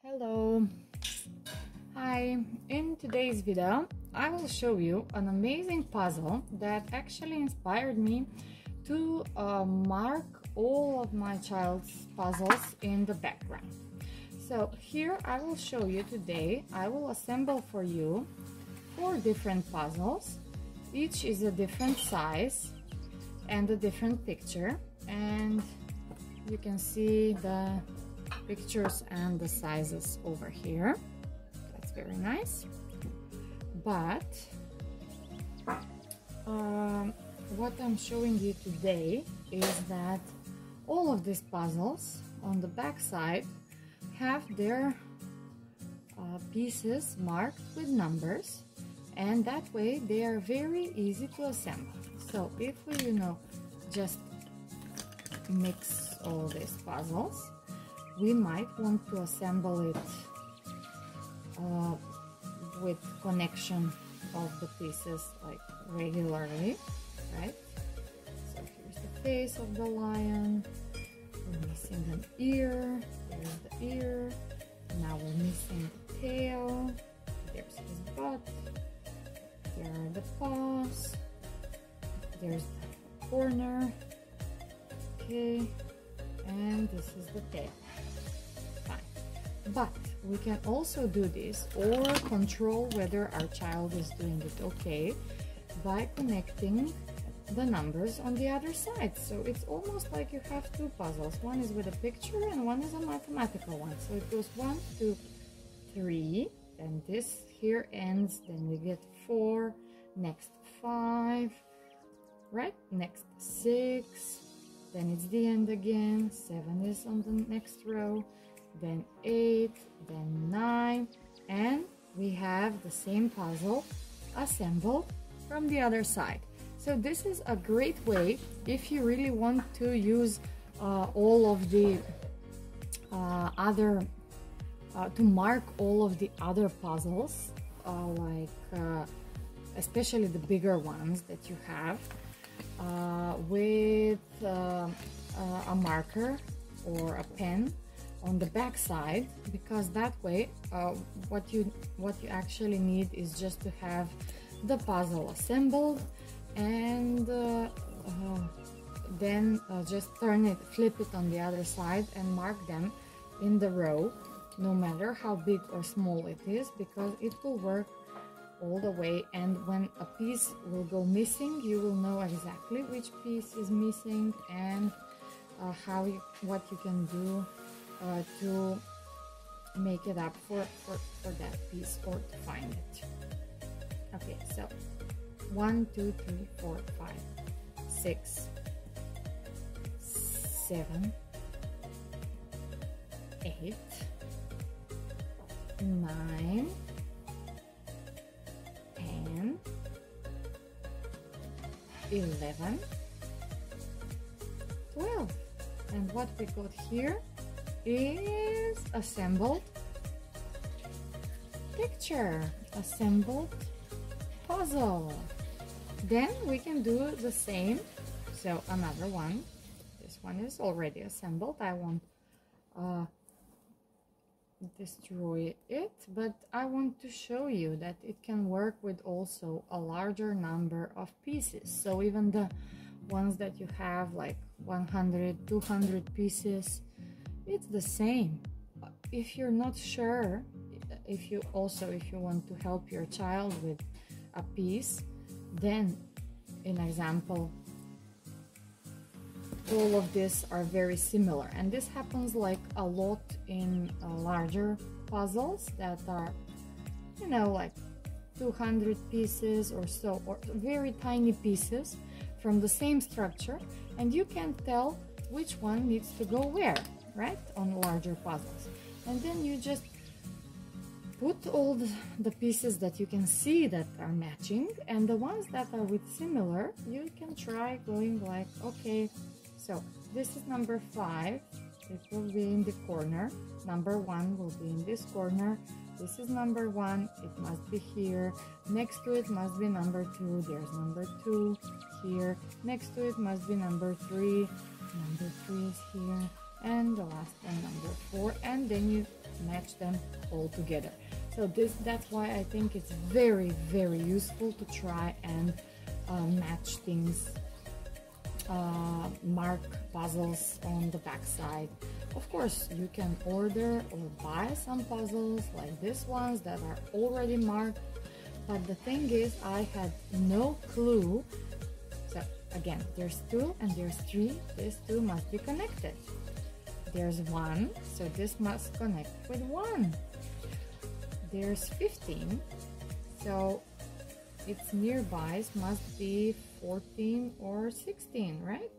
Hello, hi. In today's video I will show you an amazing puzzle that actually inspired me to mark all of my child's puzzles in the background. So here I will show you today, I will assemble for you 4 different puzzles. Each is a different size and a different picture, and you can see the pictures and the sizes over here. That's very nice. But what I'm showing you today is that all of these puzzles on the back side have their pieces marked with numbers, and that way they are very easy to assemble. So if we just mix all these puzzles, we might want to assemble it with connection of the pieces like regularly, right? So here's the face of the lion, we're missing an ear, there's the ear, now we're missing the tail, there's his butt, here are the paws, there's the corner, okay, and this is the tail. But we can also do this or control whether our child is doing it okay by connecting the numbers on the other side. So it's almost like you have 2 puzzles. One is with a picture and one is a mathematical one. So it goes 1, 2, 3, and this here ends, then we get 4, next 5, right? Next 6, then it's the end again, 7 is on the next row, then 8, then 9, and we have the same puzzle assembled from the other side. So this is a great way if you really want to use all of the to mark all of the other puzzles, especially the bigger ones that you have, with a marker or a pen on the back side, because that way what you actually need is just to have the puzzle assembled, and then just flip it on the other side and mark them in the row, no matter how big or small it is, because it will work all the way. And when a piece will go missing, you will know exactly which piece is missing and what you can do to make it up for that piece or to find it. Okay, so 1, 2, 3, 4, 5, 6, 7, 8, 9, 10, 11, 12, and what we got here is assembled picture, assembled puzzle. Then we can do the same. So another one, this one is already assembled. I won't destroy it, but I want to show you that it can work with also a larger number of pieces. So even the ones that you have like 100, 200 pieces, it's the same. If you're not sure, if you want to help your child with a piece, then in example, all of these are very similar, and this happens like a lot in larger puzzles that are, like 200 pieces or so, or very tiny pieces from the same structure, and you can't tell which one needs to go where, right, on larger puzzles. And then you just put all the pieces that you can see that are matching, and the ones that are with similar, you can try going like, okay, so this is number 5, it will be in the corner, number 1 will be in this corner, this is number 1, it must be here, next to it must be number 2, there's number 2 here, next to it must be number 3, number 3 is here, and the last one number 4, and then you match them all together. So that's why I think it's very, very useful to try and match things, mark puzzles on the back side. Of course, you can order or buy some puzzles like these ones that are already marked, but the thing is, I had no clue. So again, there's 2 and there's 3. These 2 must be connected. There's 1, so this must connect with 1. There's 15, so its nearby must be 14 or 16, right?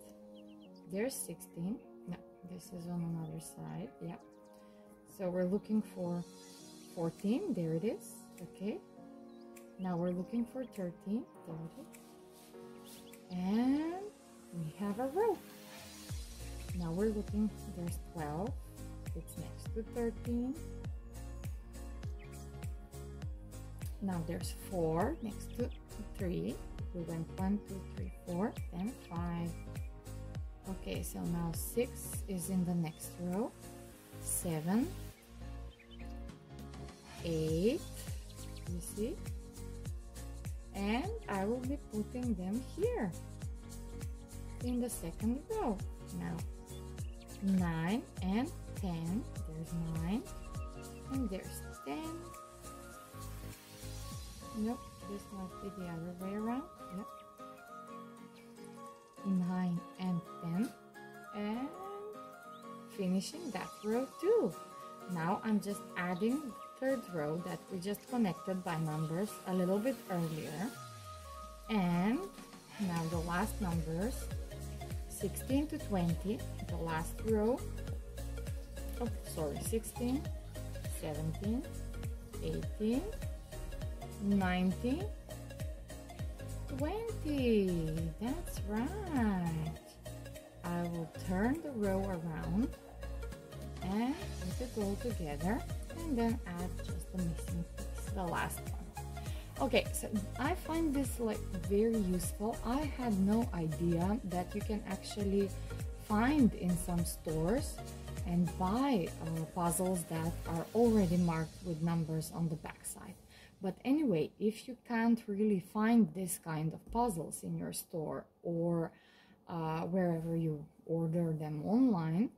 There's 16. No, this is on another side. Yeah. So we're looking for 14. There it is. Okay. Now we're looking for 13. There it is. And we have a row. Now we're looking, there's 12. It's next to 13. Now there's 4 next to 3. We went 1, 2, 3, 4, then 5. Okay, so now 6 is in the next row. 7, 8, you see? And I will be putting them here in the second row. Now 9 and 10. There's 9 and there's 10. Nope, this must be the other way around. Yep. 9 and 10. And finishing that row too. Now I'm just adding the third row that we just connected by numbers a little bit earlier. And now the last numbers, 16 to 20, the last row. Oh, sorry, 16, 17, 18, 19, 20. That's right. I will turn the row around and put it all together, and then add just the missing piece, the last one. Okay, so I find this like very useful. I had no idea that you can actually find in some stores and buy puzzles that are already marked with numbers on the back side. But anyway, if you can't really find this kind of puzzles in your store or wherever you order them online,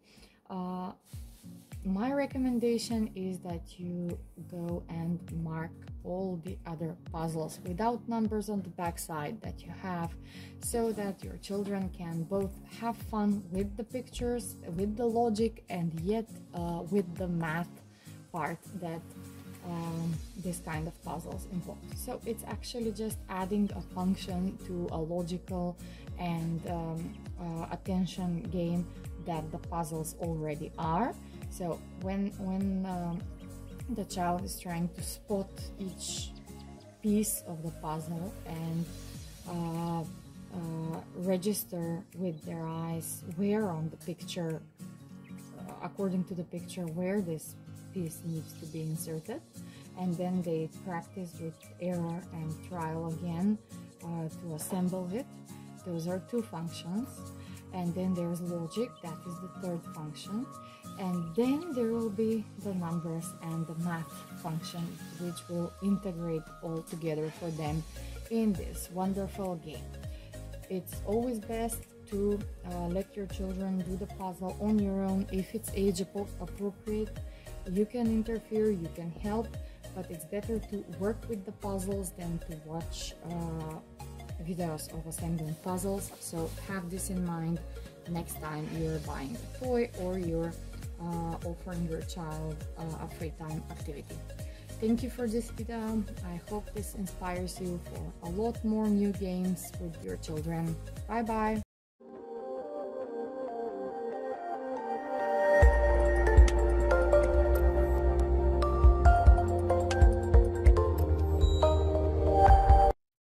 my recommendation is that you go and mark all the other puzzles without numbers on the back side that you have, so that your children can both have fun with the pictures, with the logic, and yet with the math part that this kind of puzzles involve. So it's actually just adding a function to a logical and attention game that the puzzles already are. So when the child is trying to spot each piece of the puzzle and register with their eyes where on the picture, according to the picture, where this piece needs to be inserted, and then they practice with error and trial again to assemble it. Those are two functions. And then there's logic, that is the third function. And then there will be the numbers and the math function, which will integrate all together for them in this wonderful game. It's always best to let your children do the puzzle on your own. If it's age appropriate, you can interfere, you can help, but it's better to work with the puzzles than to watch videos of assembling puzzles. So have this in mind next time you're buying a toy or you're offering your child a free time activity. Thank you for this video. I hope this inspires you for a lot more new games with your children. Bye bye.